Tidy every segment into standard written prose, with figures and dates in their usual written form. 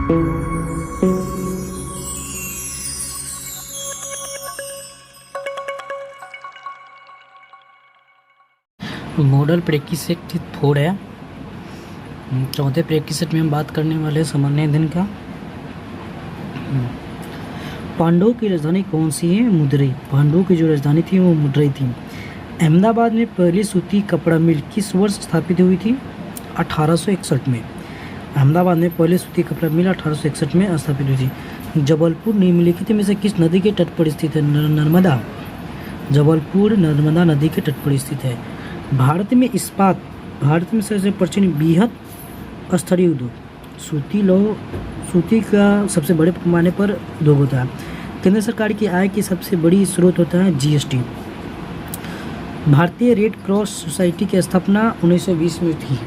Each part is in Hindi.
मॉडल प्रैक्टिस सेट 4 है। चौथे प्रैक्टिस सेट में हम बात करने वाले हैं सामान्य ईंधन का। पांडवों की राजधानी कौन सी है? मदुरई। पांडवों की जो राजधानी थी वो मदुरई थी। अहमदाबाद में पहली सूती कपड़ा मिल किस वर्ष स्थापित हुई थी? 1861 में। अहमदाबाद में पहली सूती कपड़ा मिल 1861 में स्थापित हुई थी। जबलपुर निम्नलिखित में से किस नदी के तट पर स्थित है? नर्मदा। जबलपुर नर्मदा नदी के तट पर स्थित है। भारत में सबसे प्राचीन बृहद स्तरीय उद्योग सूती का सबसे बड़े पैमाने पर उद्योग होता है। केंद्र सरकार की आय की सबसे बड़ी स्रोत होता है जीएसटी। भारतीय रेड क्रॉस सोसाइटी की स्थापना 1920 में थी।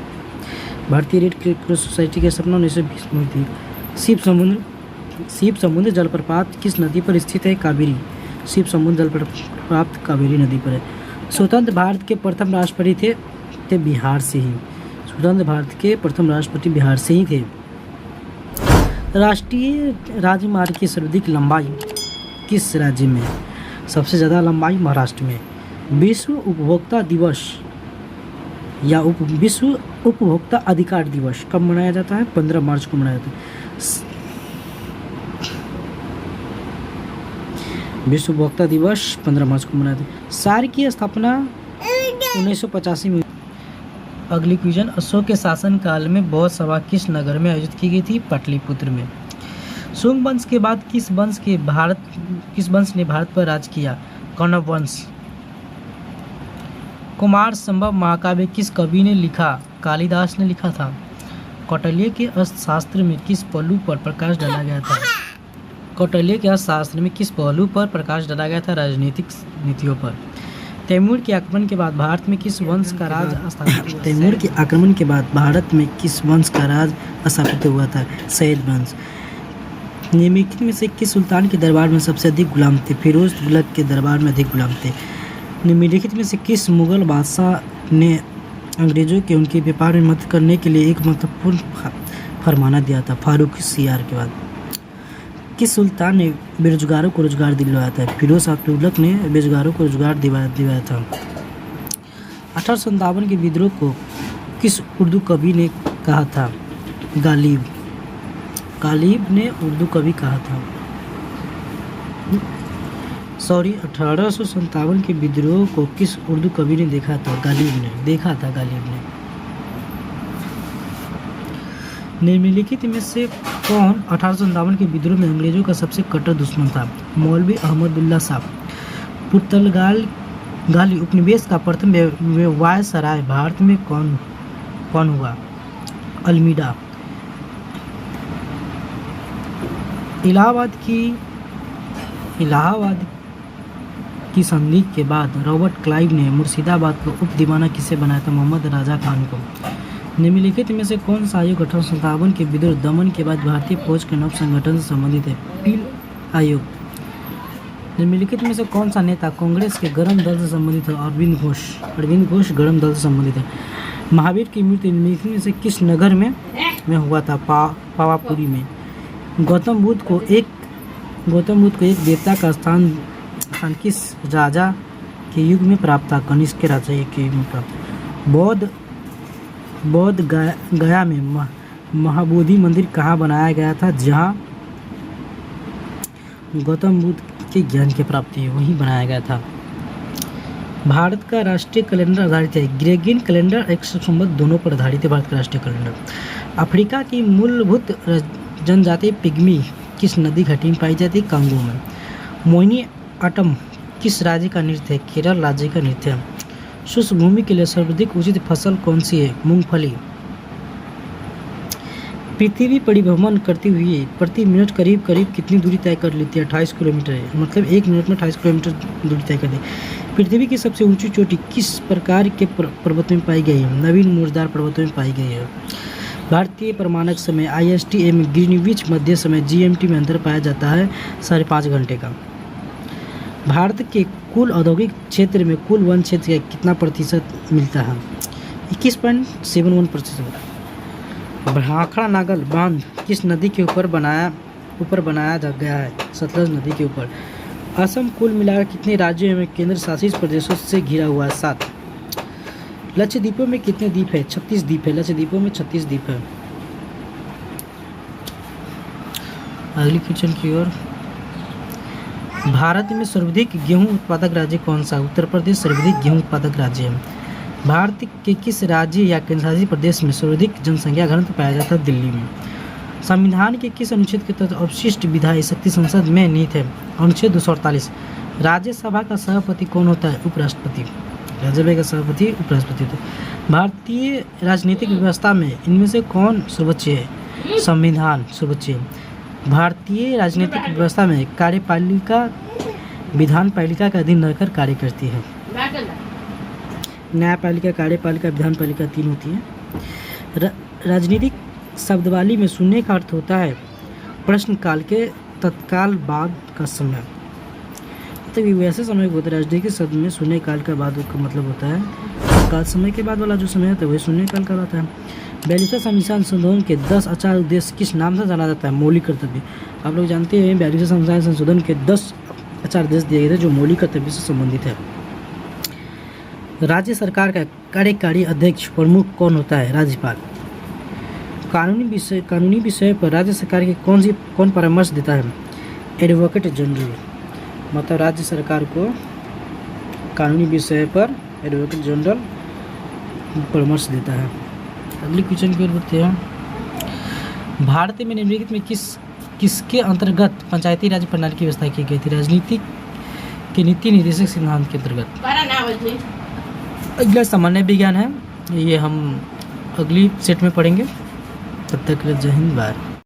भारतीय रेड क्रॉस सोसाइटी की स्थापना 1920 में थी। शिव समुद्र जलप्रपात किस नदी पर स्थित है? कावेरी। शिव समुद्र जलप्रपात कावेरी नदी पर है। स्वतंत्र भारत के प्रथम राष्ट्रपति थे बिहार से ही। स्वतंत्र भारत के प्रथम राष्ट्रपति बिहार से ही थे। राष्ट्रीय राजमार्ग की सर्वाधिक लंबाई किस राज्य में? सबसे ज़्यादा लंबाई महाराष्ट्र में। विश्व उपभोक्ता दिवस या विश्व उपभोक्ता अधिकार दिवस कब मनाया जाता है? 15 मार्च को मनाया जाता है। विश्व उपभोक्ता दिवस 15 मार्च को मनाया जाता है। सार्क की स्थापना 1985 में। अगली क्वेश्चन, अशोक के शासनकाल में बौद्ध सभा किस नगर में आयोजित की गई थी? पाटलिपुत्र में। शुंग वंश के बाद किस वंश ने भारत पर राज किया? कौरव वंश। कुमार संभव महाकाव्य किस कवि ने लिखा? कालिदास ने लिखा था। कौटिल्य के अर्थशास्त्र में किस पहलू पर प्रकाश डाला गया था? कौटिल्य के अर्थशास्त्र में किस पहलू पर प्रकाश डाला गया था? राजनीतिक नीतियों पर। तैमूर के आक्रमण के बाद भारत में किस वंश का राज स्थापित हुआ? तैमूर के आक्रमण के बाद भारत में किस वंश का राज स्थापित हुआ था? सैयद वंश। निम्नलिखित में से किस सुल्तान के दरबार में सबसे अधिक गुलाम थे? फिरोज तुगलक के दरबार में अधिक गुलाम थे। निम्नलिखित में से किस मुगल बादशाह ने अंग्रेजों के उनके व्यापार में मदद करने के लिए एक महत्वपूर्ण फरमाना दिया था? फारूक सियार के बाद। किस सुल्तान ने बेरोजगारों को रोजगार दिलवाया था? फिरोज शाह तुगलक ने बेरोजगारों को रोजगार दिलवाया था। 1857 के विद्रोह को किस उर्दू कवि ने कहा था? गालिब। गालिब ने उर्दू कवि कहा था। 1857 के विद्रोह को किस उर्दू कवि ने देखा था? गालिब ने देखा था। गालिब ने। निम्नलिखित में से कौन 1857 के विद्रोह में अंग्रेजों का सबसे कट्टर दुश्मन था? मौलवी अहमदुल्ला साहब। पुर्तगाली उपनिवेश का प्रथम वायसराय भारत में कौन हुआ? अल्मीडा। इलाहाबाद की संधि के बाद रॉबर्ट क्लाइव ने मुर्शिदाबाद को उप दीवाना किसे बनाया था? मोहम्मद राजा खान को। निम्नलिखित में से कौन सा आयोग 1857 के विद्रोह दमन के बाद भारतीय फौज के नव संगठन से संबंधित है? पील आयोग। निम्नलिखित में से कौन सा नेता कांग्रेस के गरम दल से संबंधित है? अरविंद घोष गरम दल से संबंधित है। महावीर की मृत्यु निम्नलिखित में से किस नगर में हुआ था? पावापुरी में। गौतम बुद्ध को एक देवता का स्थान किस राजा के युग में प्राप्त था? कनिष्क के राजा के युग में प्राप्त। बौद्ध गया में महाबोधि मंदिर कहाँ बनाया गया था? जहाँ गौतम बुद्ध के ज्ञान की प्राप्ति है वहीं बनाया गया था। भारत का राष्ट्रीय कैलेंडर आधारित है। ग्रेगोरियन कैलेंडर एक संवत दोनों पर आधारित है। भारत का राष्ट्रीय कैलेंडर। अफ्रीका की मूलभूत जनजाति पिग्मी किस नदी घाटी में पाई जाती है? कांगो में। मोहिनी अट्टम किस राज्य का नृत्य है? केरल राज्य का नृत्य है। शुष्क भूमि के लिए सर्वाधिक उचित फसल कौन सी है? मूंगफली। पृथ्वी परिभ्रमण करती हुई प्रति मिनट करीब कितनी दूरी तय कर लेती है? 28 किलोमीटर है। मतलब 1 मिनट में 28 किलोमीटर दूरी तय कर दी। पृथ्वी की सबसे ऊंची चोटी किस प्रकार के पर्वतों में पाई गई है? नवीन मूर्छदार पर्वतों में पाई गई है। भारतीय प्रमाणक समय IST एवं ग्रीनविच मध्य समय GMT में अंतर पाया जाता है 5.5 घंटे का। भारत के कुल औद्योगिक क्षेत्र में कुल वन क्षेत्र का कितना प्रतिशत मिलता है? 21.71%। भाखड़ा नागल बांध किस नदी के ऊपर बनाया गया है? सतलज नदी के ऊपर। असम कुल मिलाकर कितने राज्यों एवं केंद्र शासित प्रदेशों से घिरा हुआ है? 7। लक्षद्वीपों में कितने द्वीप है? 36 द्वीप है। लक्षद्वीपों में 36 द्वीप है। अगली क्वेश्चन की ओर। भारत में सर्वाधिक गेहूं उत्पादक राज्य कौन सा? उत्तर प्रदेश सर्वाधिक गेहूं उत्पादक राज्य है। भारत के किस राज्य या केंद्रशासित प्रदेश में सर्वाधिक जनसंख्या घनत्व पाया जाता है? दिल्ली में। संविधान के किस अनुच्छेद के तहत अवशिष्ट विधायी शक्ति संसद में निहित है? अनुच्छेद 248। राज्यसभा का सभापति कौन होता है? उपराष्ट्रपति। राज्यसभा का सभापति उपराष्ट्रपति होता है। भारतीय राजनीतिक व्यवस्था में इनमें से कौन सर्वोच्च है? संविधान सर्वोच्च है। भारतीय राजनीतिक व्यवस्था में कार्यपालिका विधानपालिका के अधीन रहकर कार्य करती है। न्यायपालिका, कार्यपालिका, विधानपालिका 3 होती है। राजनीतिक शब्दावली में शून्य का अर्थ होता है प्रश्नकाल के तत्काल बाद का समय। तो ये वैसे समय होता है राजनीतिक शब्द में शून्य काल का बाद का मतलब होता है तत्काल समय के बाद वाला जो समय होता है वही शून्य काल का होता है। 42वें संविधान संशोधन के 10 आचार उद्देश्य किस नाम से जाना जाता है? मौलिक कर्तव्य। आप लोग जानते हैं 42वें संविधान संशोधन के 10 आचार उद्देश्य दिए गए थे जो मौलिक कर्तव्य से संबंधित है। राज्य सरकार का कार्यकारी अध्यक्ष प्रमुख कौन होता है? राज्यपाल। कानूनी विषय पर राज्य सरकार की कौन परामर्श देता है? Advocate general. मतलब राज्य सरकार को कानूनी विषय पर एडवोकेट जनरल परामर्श देता है। अगली क्वेश्चन की ओर बढ़ते हैं। भारत में निम्नलिखित में किसके अंतर्गत पंचायती राज प्रणाली की व्यवस्था की गई थी? राजनीति के नीति निर्देशक सिद्धांत के अंतर्गत। अगला सामान्य विज्ञान है, ये हम अगली सेट में पढ़ेंगे। तब तक के लिए जय हिंद, बाय।